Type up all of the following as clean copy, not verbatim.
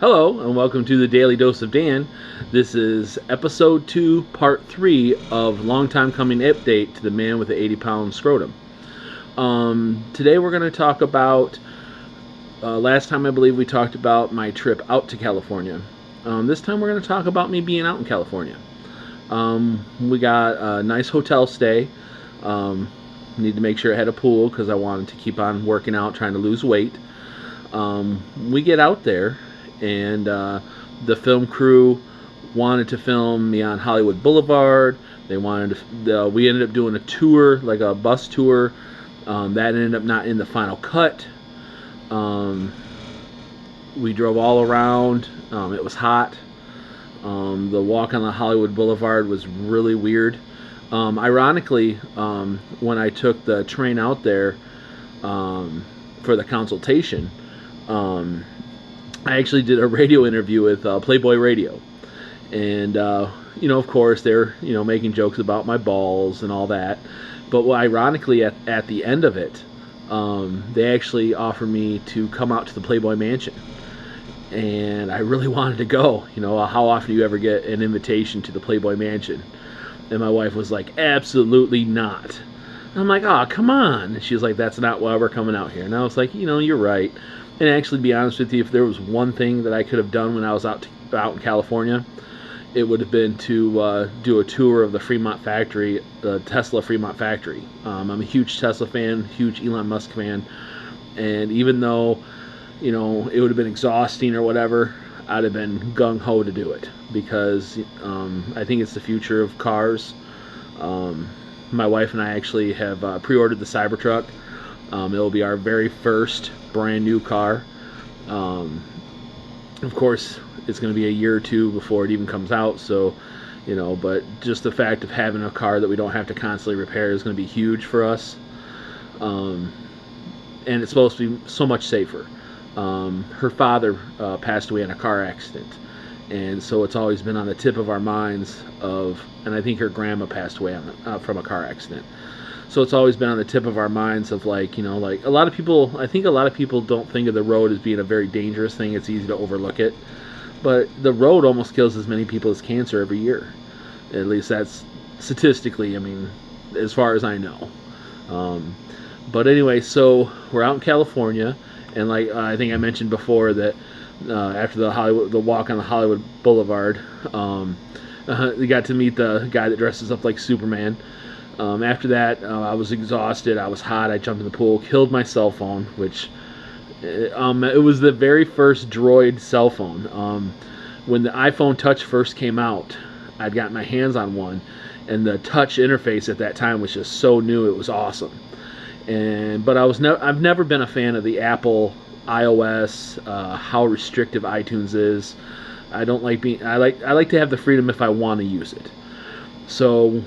Hello, and welcome to the Daily Dose of Dan. This is episode 2, part 3 of long time coming update to the man with the 80-pound scrotum. Today we're going to talk about, last time I believe we talked about my trip out to California. This time we're going to talk about me being out in California. We got a nice hotel stay. Need to make sure I had a pool because I wanted to keep on working out, trying to lose weight. We get out there, and the film crew wanted to film me on Hollywood Boulevard. They wanted to, we ended up doing a tour, like a bus tour. That ended up not in the final cut. We drove all around. It was hot. The walk on the Hollywood Boulevard was really weird. Ironically, when I took the train out there for the consultation, I actually did a radio interview with Playboy Radio, and of course they're making jokes about my balls and all that. But ironically, at the end of it, they actually offered me to come out to the Playboy Mansion, and I really wanted to go. How often do you ever get an invitation to the Playboy Mansion? And my wife was like, absolutely not. And I'm like, oh, come on. And she was like, that's not why we're coming out here. And I was like, you're right. And actually, to be honest with you, if there was one thing that I could have done when I was out in California, it would have been to do a tour of the Fremont factory, the Tesla Fremont factory. I'm a huge Tesla fan, huge Elon Musk fan. And even though, it would have been exhausting or whatever, I'd have been gung-ho to do it because I think it's the future of cars. My wife and I actually have pre-ordered the Cybertruck. It'll be our very first brand new car. Of course, it's going to be a year or two before it even comes out, so but just the fact of having a car that we don't have to constantly repair is going to be huge for us. And it's supposed to be so much safer. Her father passed away in a car accident, and so it's always been on the tip of our minds and I think her grandma passed away from a car accident. So it's always been on the tip of our minds of like a lot of people, I think a lot of people don't think of the road as being a very dangerous thing. It's easy to overlook it. But the road almost kills as many people as cancer every year. At least that's statistically, as far as I know. But anyway, so we're out in California, and like I think I mentioned before that after the walk on the Hollywood Boulevard, we got to meet the guy that dresses up like Superman. After that, I was exhausted. I was hot. I jumped in the pool, killed my cell phone, which it was the very first Droid cell phone. When the iPhone Touch first came out, I'd gotten my hands on one, and the touch interface at that time was just so new. It was awesome. But I've never been a fan of the Apple iOS, how restrictive iTunes is. I don't like I like to have the freedom if I want to use it. So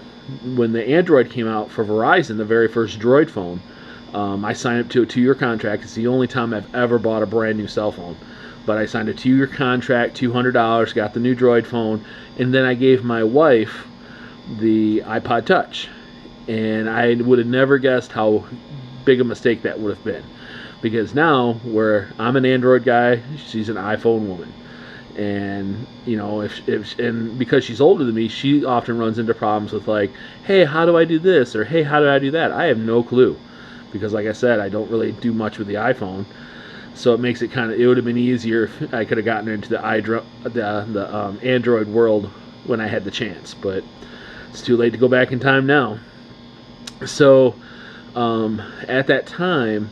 when the Android came out for Verizon, the very first Droid phone, I signed up to a 2-year contract. It's the only time I've ever bought a brand new cell phone. But I signed a 2-year contract, $200, got the new Droid phone, and then I gave my wife the iPod Touch. And I would have never guessed how big a mistake that would have been. Because now, where I'm an Android guy, she's an iPhone woman. And and because she's older than me, she often runs into problems with like, hey, how do I do this, or hey, how do I do that? I have no clue, because like I said, I don't really do much with the iPhone, so it makes it it would have been easier if I could have gotten into the Android world when I had the chance, but it's too late to go back in time now. So at that time,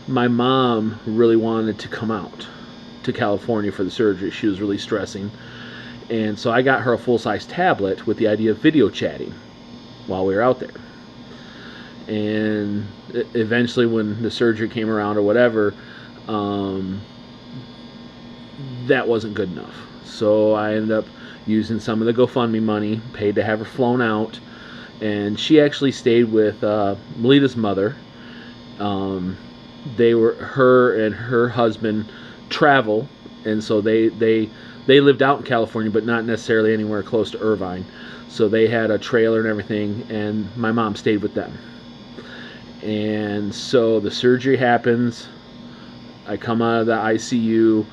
my mom really wanted to come out to California for the surgery. She was really stressing, and so I got her a full-size tablet with the idea of video chatting while we were out there. And eventually, when the surgery came around or whatever, that wasn't good enough. So I ended up using some of the GoFundMe money, paid to have her flown out, and she actually stayed with Melita's mother. Her and her husband travel, and so they lived out in California, but not necessarily anywhere close to Irvine. So they had a trailer and everything, and my mom stayed with them. And so the surgery happens. I come out of the ICU,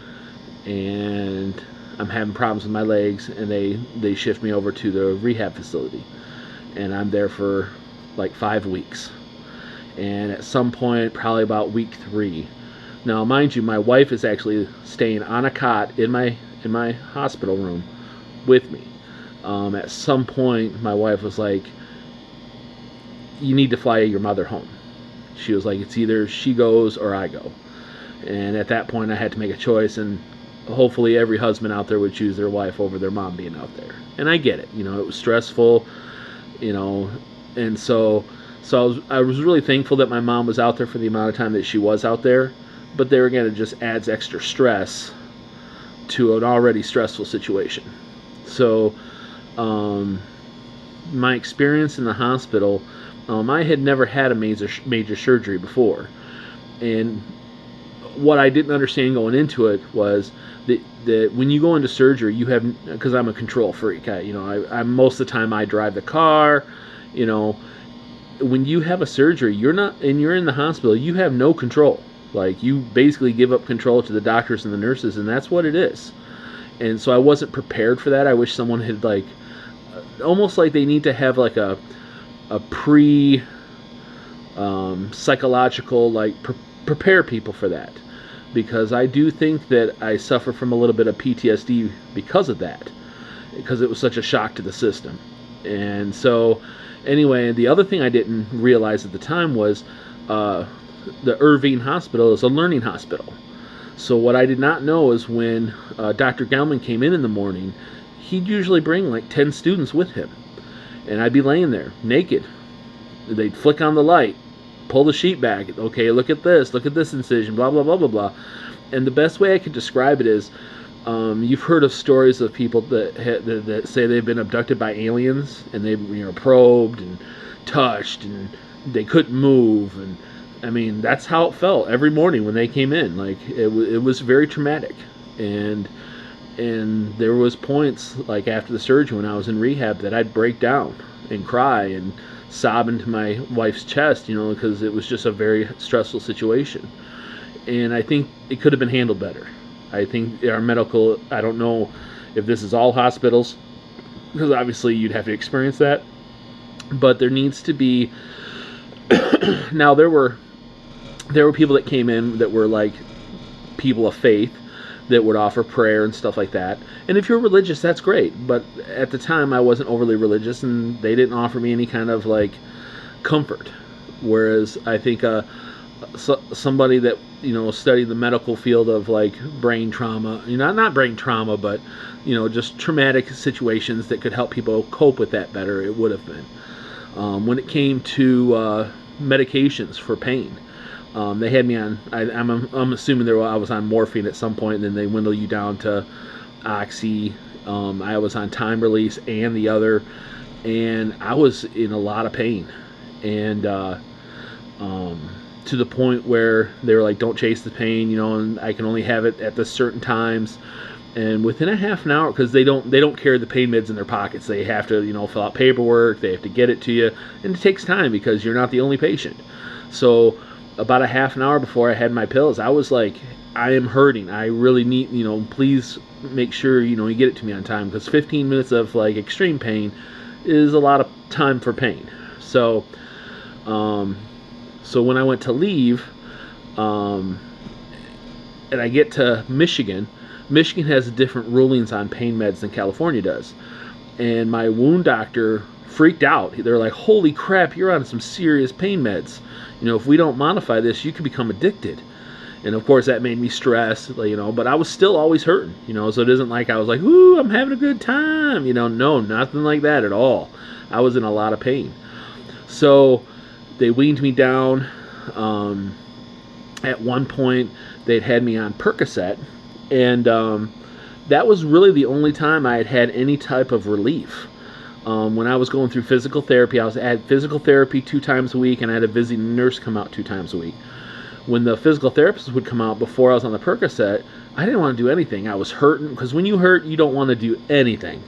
and I'm having problems with my legs, and they shift me over to the rehab facility, and I'm there for like 5 weeks. And at some point, probably about week 3, now mind you, my wife is actually staying on a cot in my hospital room with me. At some point, my wife was like, "You need to fly your mother home." She was like, "It's either she goes or I go." And at that point, I had to make a choice, and hopefully every husband out there would choose their wife over their mom being out there. And I get it. It was stressful, and so I was really thankful that my mom was out there for the amount of time that she was out there. But there again, it just adds extra stress to an already stressful situation. So my experience in the hospital, I had never had a major surgery before. And what I didn't understand going into it was that when you go into surgery, you have, because I'm a control freak, I most of the time I drive the car. When you have a surgery, you're in the hospital, you have no control. Like, you basically give up control to the doctors and the nurses, and that's what it is. And so I wasn't prepared for that. I wish someone had, like, almost like they need to have like a pre psychological, like, prepare people for that, because I do think that I suffer from a little bit of PTSD because of that, because it was such a shock to the system. And so anyway, the other thing I didn't realize at the time was the Irving Hospital is a learning hospital. So what I did not know is when Dr. Gelman came in the morning, he'd usually bring like 10 students with him, and I'd be laying there naked. They'd flick on the light, pull the sheet back. Okay, look at this incision, blah, blah, blah, blah, blah. And the best way I could describe it is, you've heard of stories of people that say they've been abducted by aliens, and they probed and touched, and they couldn't move. And I mean, that's how it felt every morning when they came in. Like, it was very traumatic. And there was points, like after the surgery when I was in rehab, that I'd break down and cry and sob into my wife's chest, because it was just a very stressful situation. And I think it could have been handled better. I think our medical, I don't know if this is all hospitals, because obviously you'd have to experience that, but there needs to be, now there were people that came in that were like people of faith that would offer prayer and stuff like that. And if you're religious, that's great. But at the time, I wasn't overly religious, and they didn't offer me any kind of like comfort. Whereas I think somebody that studied the medical field of like brain trauma, not brain trauma, but just traumatic situations that could help people cope with that better, it would have been. When it came to medications for pain, they had me on, I'm assuming I was on morphine at some point, and then they dwindle you down to oxy. I was on time release and the other, and I was in a lot of pain, and to the point where they were like, "Don't chase the pain," and I can only have it at the certain times. And within a half an hour, because they don't carry the pain meds in their pockets, they have to fill out paperwork, they have to get it to you, and it takes time because you're not the only patient. So about a half an hour before I had my pills, I was like, I am hurting. I really need, please make sure, you get it to me on time, because 15 minutes of like extreme pain is a lot of time for pain. So, so when I went to leave, and I get to Michigan has different rulings on pain meds than California does. And my wound doctor freaked out. They're like, "Holy crap, you're on some serious pain meds. If we don't modify this, you could become addicted." And of course that made me stress, but I was still always hurting, so it isn't like I was like, "Woo, I'm having a good time." No, nothing like that at all. I was in a lot of pain. So they weaned me down. At one point they'd had me on Percocet, and that was really the only time I had any type of relief. When I was going through physical therapy, I had physical therapy 2 times a week, and I had a visiting nurse come out 2 times a week. When the physical therapist would come out before I was on the Percocet, I didn't want to do anything. I was hurting, because when you hurt, you don't want to do anything.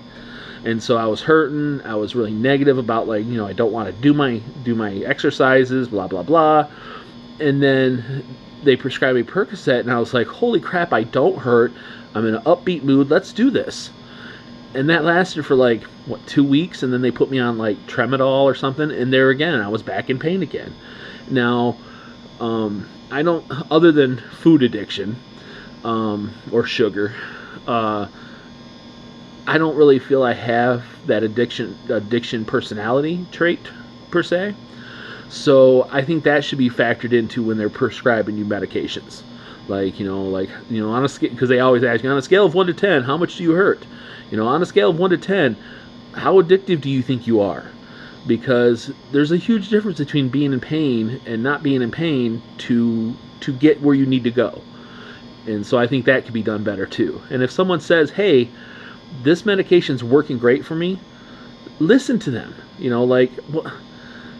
And so I was hurting. I was really negative about, like, I don't want to do my exercises, blah blah blah. And then they prescribed me Percocet, and I was like, holy crap, I don't hurt. I'm in an upbeat mood. Let's do this. And that lasted for like, 2 weeks, and then they put me on like Tramadol or something, and there again, I was back in pain again. Now, I don't, other than food addiction, or sugar, I don't really feel I have that addiction personality trait per se. So I think that should be factored into when they're prescribing you medications. Like, on a scale, because they always ask you, on a scale of 1 to 10, how much do you hurt? On a scale of 1 to 10, how addictive do you think you are? Because there's a huge difference between being in pain and not being in pain to get where you need to go. And so I think that could be done better too. And if someone says, hey, this medication's working great for me, listen to them.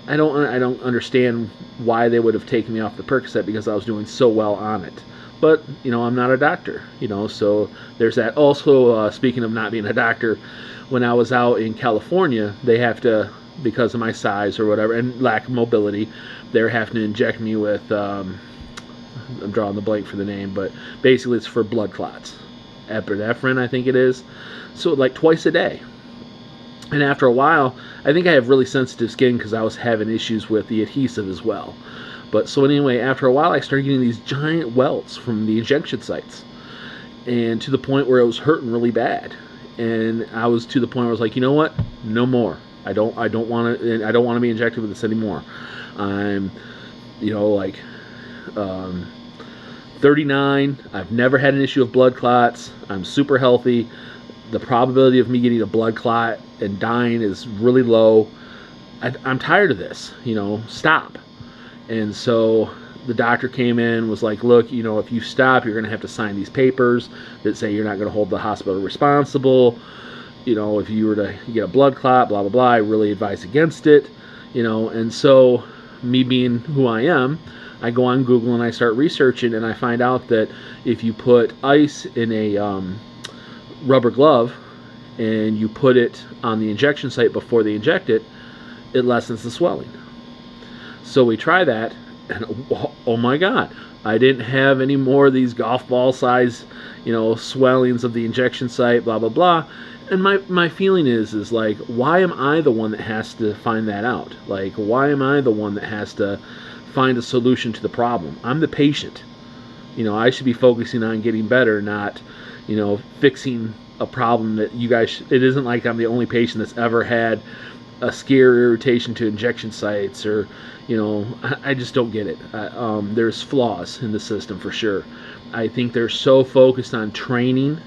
I don't understand why they would have taken me off the Percocet because I was doing so well on it. But, I'm not a doctor, so there's that. Also, speaking of not being a doctor, when I was out in California, they have to, because of my size or whatever, and lack of mobility, they're having to inject me with, I'm drawing the blank for the name, but basically it's for blood clots. Epinephrine, I think it is. So like twice a day. And after a while, I think I have really sensitive skin because I was having issues with the adhesive as well. But so anyway, after a while, I started getting these giant welts from the injection sites, and to the point where it was hurting really bad. And I was to the point where I was like, you know what? No more. I don't want to be injected with this anymore. I'm, 39. I've never had an issue of blood clots. I'm super healthy. The probability of me getting a blood clot and dying is really low. I'm tired of this. Stop. And so the doctor came in, was like, look, if you stop, you're going to have to sign these papers that say you're not going to hold the hospital responsible. If you were to get a blood clot, blah, blah, blah, I really advise against it. And so me being who I am, I go on Google and I start researching, and I find out that if you put ice in a rubber glove and you put it on the injection site before they inject it, it lessens the swelling. So we try that, and oh my God, I didn't have any more of these golf ball size, swellings of the injection site, blah, blah, blah. And my feeling is like, why am I the one that has to find that out? Like, why am I the one that has to find a solution to the problem? I'm the patient. I should be focusing on getting better, not, fixing a problem that you guys, it isn't like I'm the only patient that's ever had a scare irritation to injection sites, or, I just don't get it. There's flaws in the system for sure. I think they're so focused on training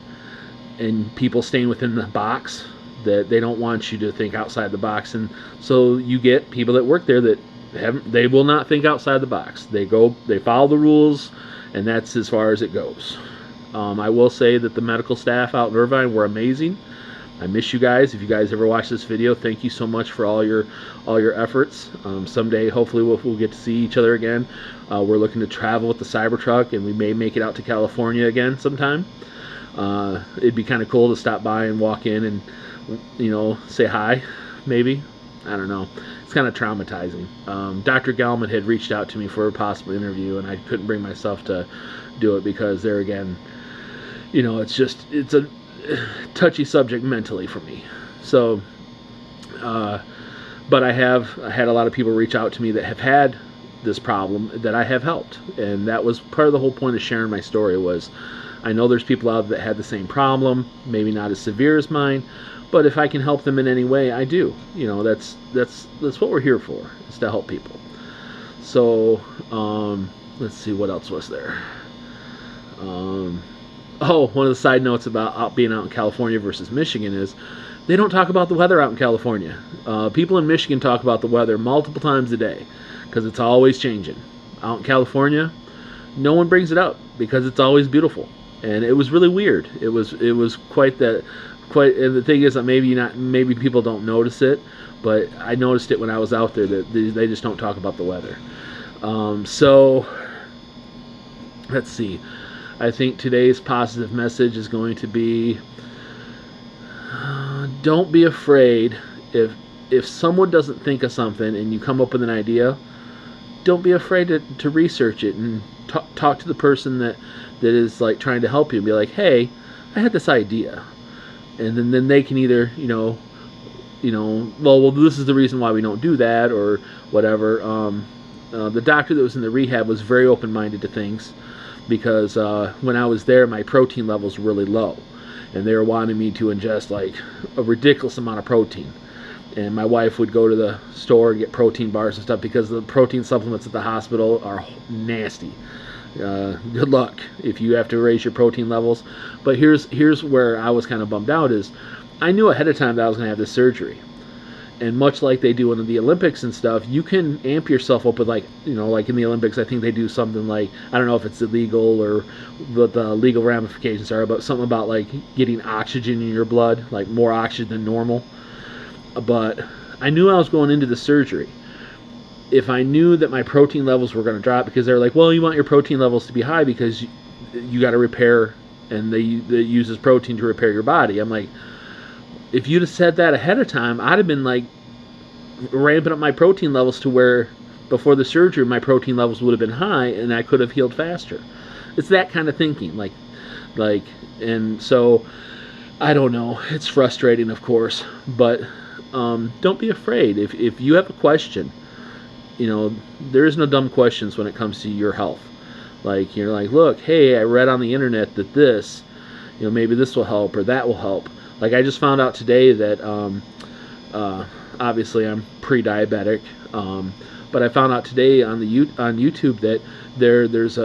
and people staying within the box that they don't want you to think outside the box. And so you get people that work there that they will not think outside the box. They follow the rules, and that's as far as it goes. I will say that the medical staff out in Irvine were amazing. I miss you guys. If you guys ever watch this video, thank you so much for all your efforts. Someday, hopefully, we'll get to see each other again. We're looking to travel with the Cybertruck, and we may make it out to California again sometime. It'd be kind of cool to stop by and walk in and, say hi, maybe. I don't know. It's kind of traumatizing. Dr. Gelman had reached out to me for a possible interview, and I couldn't bring myself to do it because there again, it's a touchy subject mentally for me. So, but I had a lot of people reach out to me that have had this problem that I have helped, and that was part of the whole point of sharing my story. Was I know there's people out there that had the same problem, maybe not as severe as mine, but if I can help them in any way, I do. That's what we're here for, is to help people. So let's see, what else was there. One of the side notes about being out in California versus Michigan is they don't talk about the weather out in California. People in Michigan talk about the weather multiple times a day because it's always changing. Out in California, no one brings it up because it's always beautiful. And it was really weird. It was quite. And the thing is that maybe people don't notice it, but I noticed it when I was out there that they just don't talk about the weather. So let's see. I think today's positive message is going to be, don't be afraid. If someone doesn't think of something and you come up with an idea, don't be afraid to research it and talk to the person that is like trying to help you and be like, hey, I had this idea, and then they can either well, this is the reason why we don't do that or whatever. The doctor that was in the rehab was very open-minded to things, because when I was there, my protein levels were really low, and they were wanting me to ingest like a ridiculous amount of protein. And my wife would go to the store and get protein bars and stuff, because the protein supplements at the hospital are nasty. Good luck if you have to raise your protein levels. But here's where I was kind of bummed out, is I knew ahead of time that I was going to have this surgery. And much like they do in the Olympics and stuff, you can amp yourself up with, like, like in the Olympics, I think they do something like, I don't know if it's illegal or what the legal ramifications are, but something about like getting oxygen in your blood, like more oxygen than normal. But I knew I was going into the surgery. If I knew that my protein levels were going to drop, because they're like, well, you want your protein levels to be high because you got to repair, and they uses protein to repair your body. I'm like, if you'd have said that ahead of time, I'd have been like ramping up my protein levels to where before the surgery my protein levels would have been high and I could have healed faster. It's that kind of thinking, like, and so I don't know. It's frustrating, of course, but don't be afraid. If you have a question, there is no dumb questions when it comes to your health. Like, you're like, look, hey, I read on the internet that this, maybe this will help or that will help. Like, I just found out today that obviously I'm pre-diabetic, but I found out today on YouTube that there's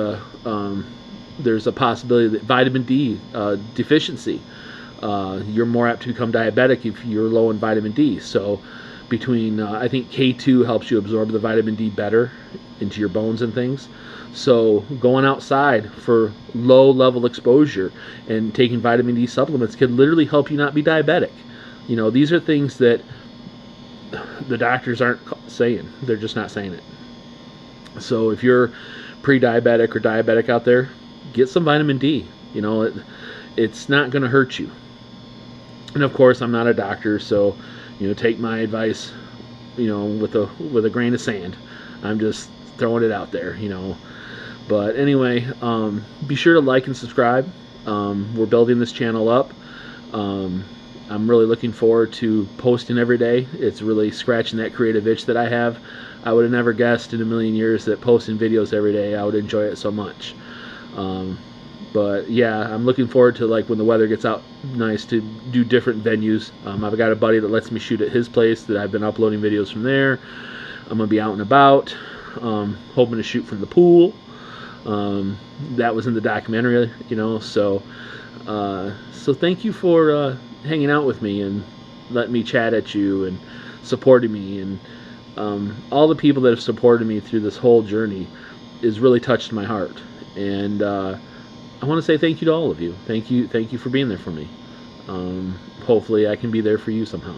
a possibility that vitamin D deficiency, you're more apt to become diabetic if you're low in vitamin D. So between I think K2 helps you absorb the vitamin D better into your bones and things. So going outside for low level exposure and taking vitamin D supplements can literally help you not be diabetic. These are things that the doctors aren't saying. They're just not saying it. So if you're pre-diabetic or diabetic out there, get some vitamin D. It's not going to hurt you. And of course, I'm not a doctor, so take my advice, with a grain of sand. I'm just throwing it out there, But anyway, be sure to like and subscribe. We're building this channel up. I'm really looking forward to posting every day. It's really scratching that creative itch that I have. I would have never guessed in a million years that posting videos every day, I would enjoy it so much. But yeah, I'm looking forward to, like, when the weather gets out nice, to do different venues. I've got a buddy that lets me shoot at his place that I've been uploading videos from there. I'm going to be out and about, hoping to shoot from the pool. That was in the documentary, so thank you for hanging out with me and letting me chat at you and supporting me, and all the people that have supported me through this whole journey is really touched my heart. And I want to say thank you to all of you. Thank you for being there for me. Hopefully I can be there for you somehow.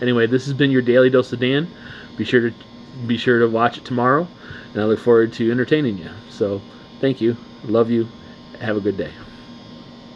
Anyway, this has been your Daily Dose of Dan. Be sure to watch it tomorrow, and I look forward to entertaining you. So thank you. Love you. Have a good day.